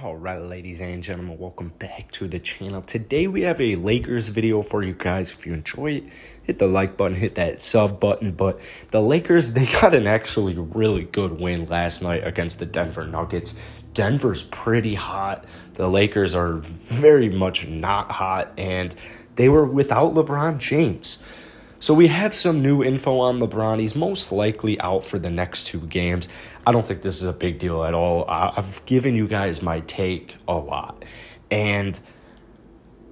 All right, ladies and gentlemen, welcome back to the channel. Today we have a Lakers video for you guys. If you enjoy it, hit the like button, hit that sub button. But the Lakers, they got an actually really good win last night against the Denver Nuggets. Denver's pretty hot. The Lakers are very much not hot, and they were without LeBron James. So we have some new info on LeBron. He's most likely out for the next two games. I don't think this is a big deal at all. I've given you guys my take a lot. And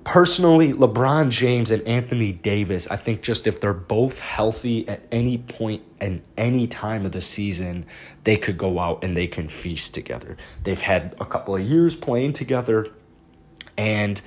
personally, LeBron James and Anthony Davis, I think just if they're both healthy at any point and any time of the season, they could go out and they can feast together. They've had a couple of years playing together, and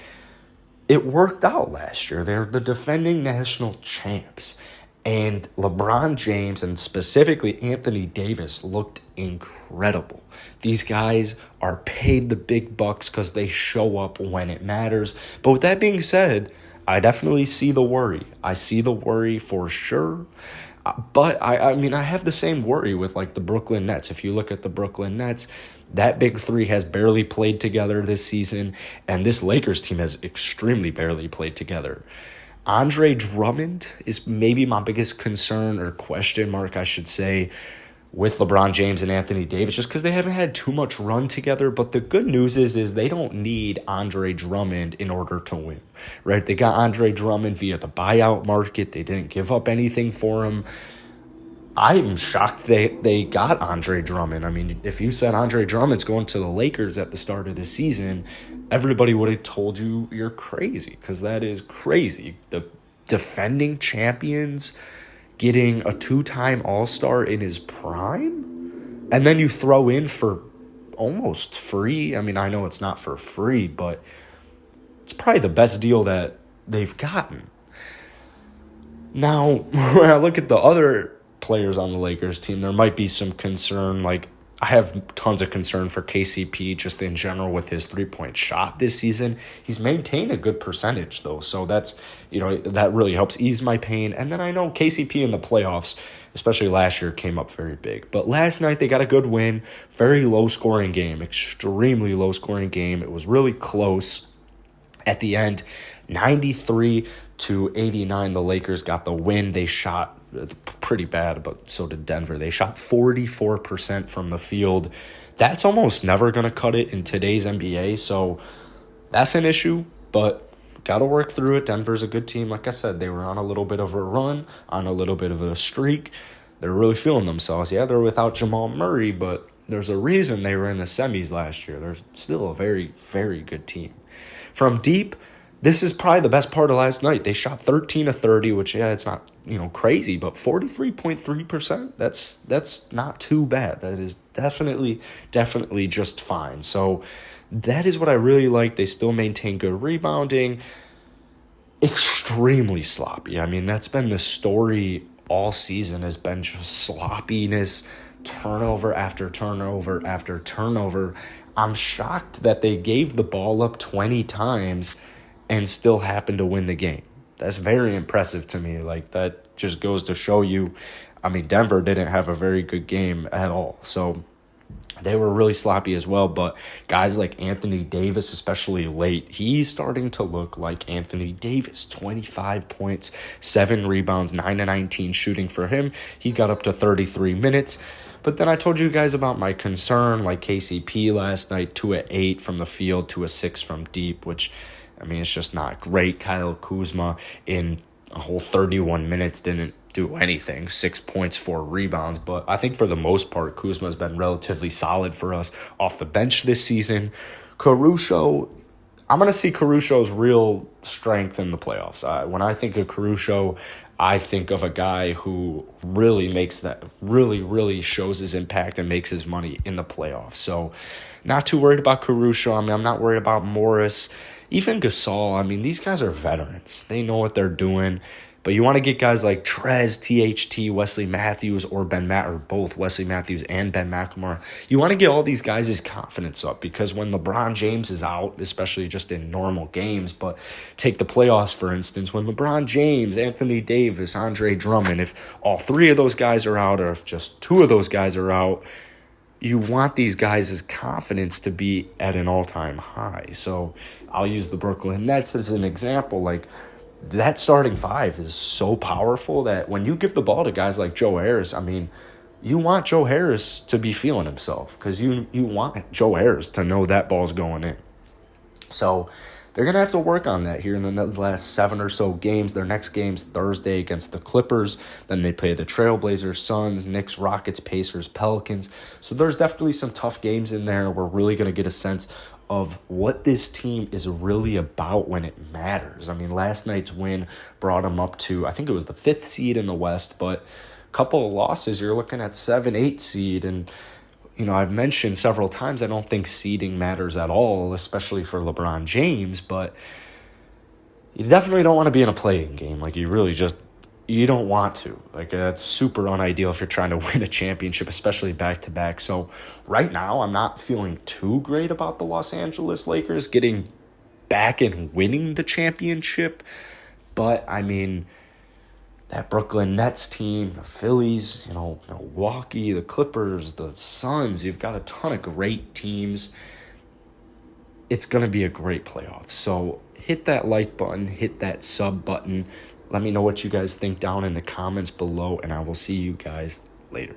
it worked out last year. They're the defending national champs. And LeBron James and specifically Anthony Davis looked incredible. These guys are paid the big bucks because they show up when it matters. But with that being said, I definitely see the worry. I see the worry for sure. But I mean, I have the same worry with like the Brooklyn Nets. If you look at the Brooklyn Nets, that big three has barely played together this season, and this Lakers team has extremely barely played together. Andre Drummond is maybe my biggest concern or question mark, I should say, with LeBron James and Anthony Davis, just because they haven't had too much run together. But the good news is they don't need Andre Drummond in order to win, right? They got Andre Drummond via the buyout market. They didn't give up anything for him. I'm shocked they got Andre Drummond. I mean, if you said Andre Drummond's going to the Lakers at the start of the season, everybody would have told you you're crazy, because that is crazy. The defending champions getting a two-time All-Star in his prime, and then you throw in for almost free. I mean, I know it's not for free, but it's probably the best deal that they've gotten. Now, when I look at the other players on the Lakers team, there might be some concern. Like, I have tons of concern for KCP just in general with his three-point shot this season. He's maintained a good percentage, though, so that's, that really helps ease my pain. And then I know KCP in the playoffs, especially last year, came up very big. But last night they got a good win, very low-scoring game, extremely low-scoring game. It was really close at the end, 93-89. The Lakers got the win. They shot pretty bad, but so did Denver. They shot 44% from the field. That's almost never going to cut it in today's NBA, so that's an issue, but got to work through it. Denver's a good team. Like I said, they were on a little bit of a run, on a little bit of a streak. They're really feeling themselves. Yeah, they're without Jamal Murray, but there's a reason they were in the semis last year. They're still a very, very good team. From deep, this is probably the best part of last night. They shot 13 of 30, which, yeah, it's not, crazy, but 43.3%, that's not too bad. That is definitely just fine. So that is what I really like. They still maintain good rebounding. Extremely sloppy. I mean, that's been the story all season, has been just sloppiness, turnover after turnover after turnover. I'm shocked that they gave the ball up 20 times and still happened to win the game. That's very impressive to me. Like, that just goes to show you, I mean, Denver didn't have a very good game at all. So they were really sloppy as well. But guys like Anthony Davis, especially late, he's starting to look like Anthony Davis. 25 points, 7 rebounds, 9 of 19 shooting for him. He got up to 33 minutes. But then I told you guys about my concern, like KCP last night, 2 of 8 from the field, 2 of 6 from deep, which, I mean, it's just not great. Kyle Kuzma in a whole 31 minutes didn't do anything. 6 points, 4 rebounds. But I think for the most part, Kuzma's been relatively solid for us off the bench this season. Caruso, I'm going to see Caruso's real strength in the playoffs. When I think of Caruso, I think of a guy who really shows his impact and makes his money in the playoffs. So not too worried about Caruso. I mean, I'm not worried about Morris. Even Gasol, I mean, these guys are veterans. They know what they're doing. But you want to get guys like Trez, THT, Wesley Matthews, or both Wesley Matthews and Ben McLemore. You want to get all these guys' confidence up, because when LeBron James is out, especially just in normal games, but take the playoffs, for instance, when LeBron James, Anthony Davis, Andre Drummond, if all 3 of those guys are out, or if just 2 of those guys are out, you want these guys' confidence to be at an all-time high. So I'll use the Brooklyn Nets as an example. Like, that starting five is so powerful that when you give the ball to guys like Joe Harris, I mean, you want Joe Harris to be feeling himself because you want Joe Harris to know that ball's going in. So they're going to have to work on that here in the last 7 or so games. Their next game's Thursday against the Clippers. Then they play the Trailblazers, Suns, Knicks, Rockets, Pacers, Pelicans. So there's definitely some tough games in there. We're really going to get a sense of what this team is really about when it matters. I mean, last night's win brought them up to, I think it was the 5th seed in the West, but a couple of losses, you're looking at 7, 8 seed, and I've mentioned several times I don't think seeding matters at all, especially for LeBron James, but you definitely don't want to be in a play-in game. Like, you don't want to. Like, that's super unideal if you're trying to win a championship, especially back-to-back. So right now, I'm not feeling too great about the Los Angeles Lakers getting back and winning the championship, but, I mean, that Brooklyn Nets team, the Phillies, Milwaukee, the Clippers, the Suns, you've got a ton of great teams. It's going to be a great playoff. So hit that like button, hit that sub button. Let me know what you guys think down in the comments below, and I will see you guys later.